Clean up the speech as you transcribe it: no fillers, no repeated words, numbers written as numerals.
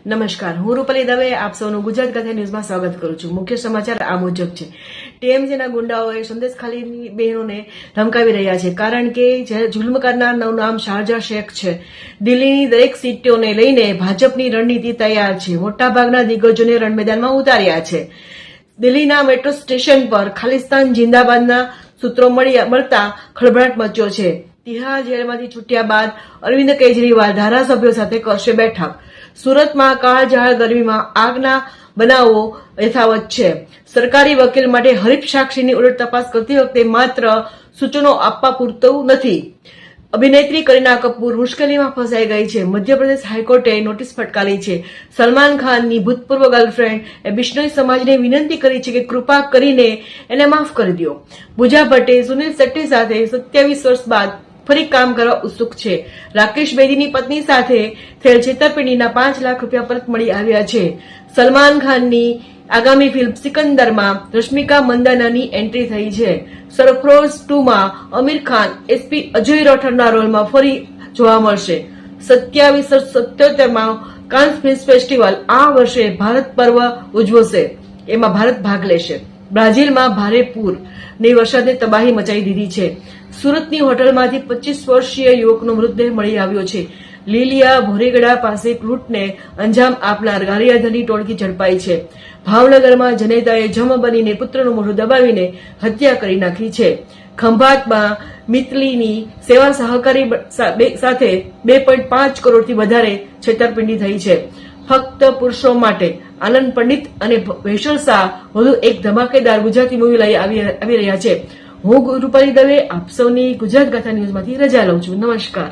નમસ્કાર, હું રૂપલી દવે આપ સૌનું ગુજરાત કથા ન્યૂઝમાં સ્વાગત કરું છું. મુખ્ય સમાચાર આ મુજબ છે. ટીએમસીના ગુંડાઓએ સંદેશખાલી બહેનોને ધમકાવી રહ્યા છે, કારણ કે જુલ્મ કરનારનું નામ શારજા શેખ છે. દિલ્હીની દરેક સીટોને લઈને ભાજપની રણનીતિ તૈયાર છે. મોટાભાગના દિગ્ગજોને રણમેદાનમાં ઉતાર્યા છે. દિલ્હીના મેટ્રો સ્ટેશન પર ખાલિસ્તાન જિંદાબાદના સૂત્રો મળતા ખળભળાટ મચ્યો છે. તિહાર જેલમાંથી છૂટ્યા બાદ અરવિંદ કેજરીવાલ ધારાસભ્યો સાથે કરશે બેઠક. સુરતમાં કાળઝાળ ગરમીમાં આગના બનાવો યથાવત છે. સરકારી વકીલ માટે હરીફ સાક્ષીની ઉલટ તપાસ કરતી વખતે માત્ર સૂચનો આપવા પૂરતું નથી. અભિનેત્રી કરીના કપૂર મુશ્કેલીમાં ફસાઈ ગઈ છે. મધ્યપ્રદેશ હાઈકોર્ટે નોટિસ ફટકારી છે. સલમાન ખાનની ભૂતપૂર્વ ગર્લફ્રેન્ડ બિશ્નોઈ સમાજને વિનંતી કરી છે કે કૃપા કરીને એને માફ કરી દો. પૂજા ભટ્ટે સુનિલ શેટ્ટી સાથે 27 વર્ષ બાદ ફરી કામ કરવા ઉત્સુક છે. રાકેશ બેદીની પત્ની સાથે થયેલ છેતરપિંડીના 5 લાખ રૂપિયા પરત મળી આવ્યા છે. સલમાન ખાનની આગામી ફિલ્મ સિકંદરમાં રશ્મિકા મંદાનાની એન્ટ્રી થઈ છે. સરફરોશ 2માં આમિર ખાન એસપી અજય રાઠોડના રોલમાં ફરી જોવા મળશે. 2777માં કાન્સ ફિલ્મ ફેસ્ટિવલ આ વર્ષે ભારત પર્વ ઉજવશે. એમાં ભારત ભાગ લેશે. બ્રાઝિલમાં ભારે પૂર ને વરસાદે તબાહી મચાવી દીધી છે. સુરતની હોટલમાંથી 25 વર્ષીય યુવકનો મૃતદેહ મળી આવ્યો છે. લીલિયા ભોરેગડા પાસે લૂંટને અંજામ આપનાર ગારિયાધારની ટોળકી ઝડપાઈ છે. ભાવનગરમાં જનેતાએ જમ બનીને પુત્રનું મોઢું દબાવીને હત્યા કરી નાખી છે. ખંભાતમાં મિતલીની સેવા સહકારી સાથે 2.5 કરોડથી વધારે છેતરપિંડી થઈ છે. ફક્ત પુરુષો માટે આનંદ પંડિત અને વૈશલ શાહ વધુ એક ધમાકેદાર ગુજરાતી મૂવી લઈ આવી રહ્યા છે. હું રૂપાલી દવે આપ સૌની ગુજરાત ગાથા ન્યૂઝમાંથી રજા લઉં છું. નમસ્કાર.